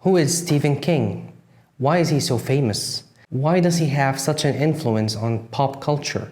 Who is Stephen King? Why is he so famous? Why does he have such an influence on pop culture?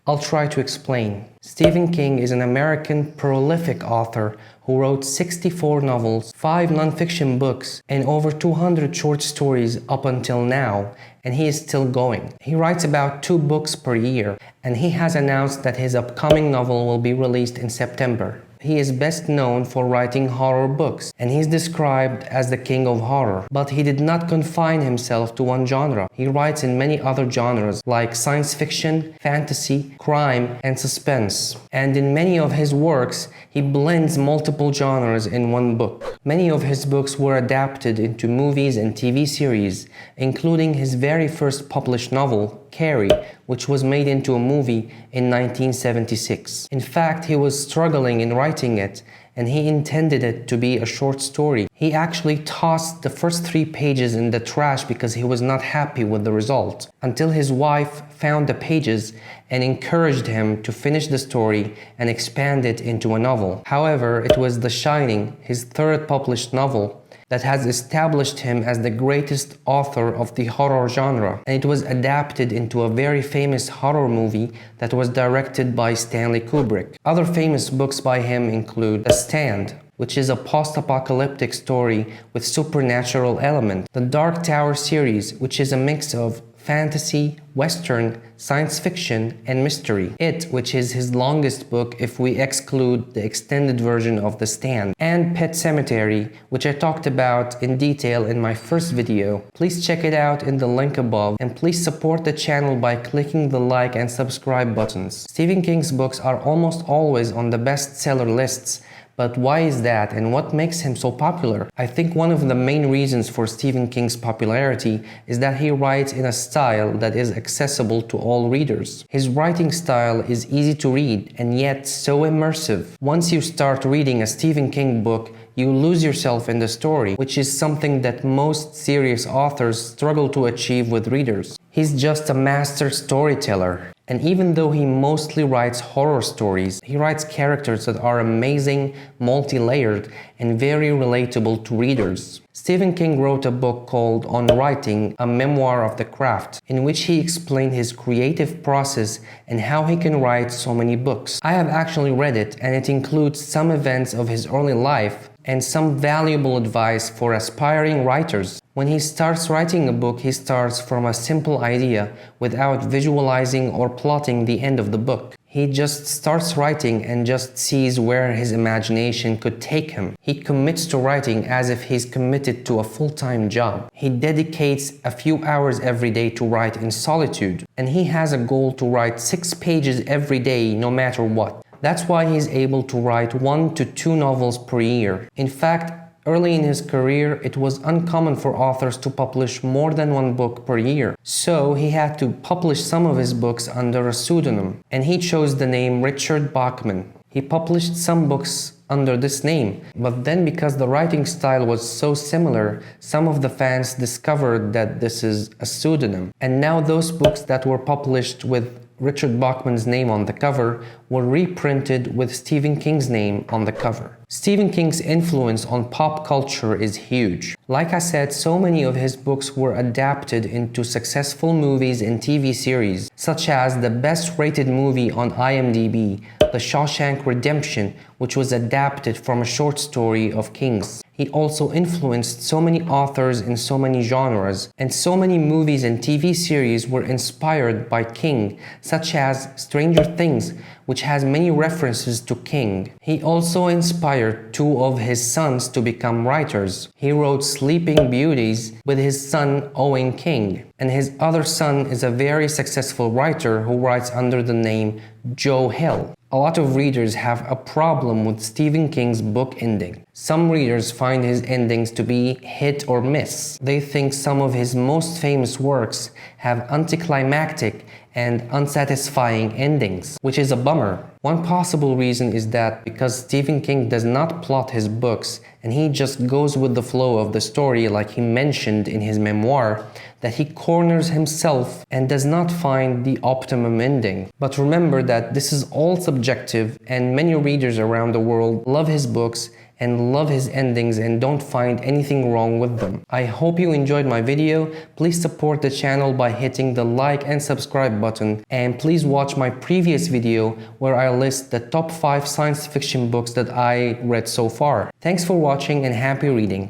I'll try to explain. Stephen King is an American prolific author who wrote 64 novels, 5 non-fiction books, and over 200 short stories up until now, and he is still going. He writes about 2 books per year, and he has announced that his upcoming novel will be released in September. He is best known for writing horror books, and he's described as the king of horror. But he did not confine himself to one genre. He writes in many other genres like science fiction, fantasy, crime, and suspense. And in many of his works, he blends multiple genres in one book. Many of his books were adapted into movies and TV series, including his very first published novel, Carrie, which was made into a movie in 1976. In fact, he was struggling in writing it, and he intended it to be a short story. He actually tossed the first 3 pages in the trash because he was not happy with the result, until his wife found the pages and encouraged him to finish the story and expand it into a novel. However, it was The Shining, his 3rd published novel, that has established him as the greatest author of the horror genre, and it was adapted into a very famous horror movie that was directed by Stanley Kubrick. Other famous books by him include The Stand, which is a post-apocalyptic story with supernatural elements, the Dark Tower series, which is a mix of fantasy, western, science fiction, and mystery. It, which is his longest book if we exclude the extended version of The Stand, and Pet Sematary, which I talked about in detail in my first video. Please check it out in the link above, and please support the channel by clicking the like and subscribe buttons. Stephen King's books are almost always on the bestseller lists. But why is that, and what makes him so popular? I think one of the main reasons for Stephen King's popularity is that he writes in a style that is accessible to all readers. His writing style is easy to read and yet so immersive. Once you start reading a Stephen King book, you lose yourself in the story, which is something that most serious authors struggle to achieve with readers. He's just a master storyteller. And even though he mostly writes horror stories, he writes characters that are amazing, multi-layered, and very relatable to readers. Stephen King wrote a book called On Writing, a memoir of the craft, in which he explained his creative process and how he can write so many books. I have actually read it, and it includes some events of his early life and some valuable advice for aspiring writers. When he starts writing a book, he starts from a simple idea without visualizing or plotting the end of the book. He just starts writing and just sees where his imagination could take him. He commits to writing as if he's committed to a full-time job. He dedicates a few hours every day to write in solitude, and he has a goal to write 6 pages every day no matter what. That's why he's able to write 1 to 2 novels per year. In fact, early in his career, it was uncommon for authors to publish more than 1 book per year. So he had to publish some of his books under a pseudonym, and he chose the name Richard Bachman. He published some books under this name, but then because the writing style was so similar, some of the fans discovered that this is a pseudonym. And now those books that were published with Richard Bachman's name on the cover were reprinted with Stephen King's name on the cover. Stephen King's influence on pop culture is huge. Like I said, so many of his books were adapted into successful movies and TV series, such as the best-rated movie on IMDb, The Shawshank Redemption, which was adapted from a short story of King's. He also influenced so many authors in so many genres, and so many movies and TV series were inspired by King, such as Stranger Things, which has many references to King. He also inspired 2 of his sons to become writers. He wrote Sleeping Beauties with his son Owen King, and his other son is a very successful writer who writes under the name Joe Hill. A lot of readers have a problem with Stephen King's book ending. Some readers find his endings to be hit or miss. They think some of his most famous works have anticlimactic and unsatisfying endings, which is a bummer. One possible reason is that because Stephen King does not plot his books and he just goes with the flow of the story like he mentioned in his memoir, that he corners himself and does not find the optimum ending. But remember that this is all subjective, and many readers around the world love his books and love his endings and don't find anything wrong with them. I hope you enjoyed my video. Please support the channel by hitting the like and subscribe button, and please watch my previous video where I list the top 5 science fiction books that I read so far. Thanks for watching and happy reading.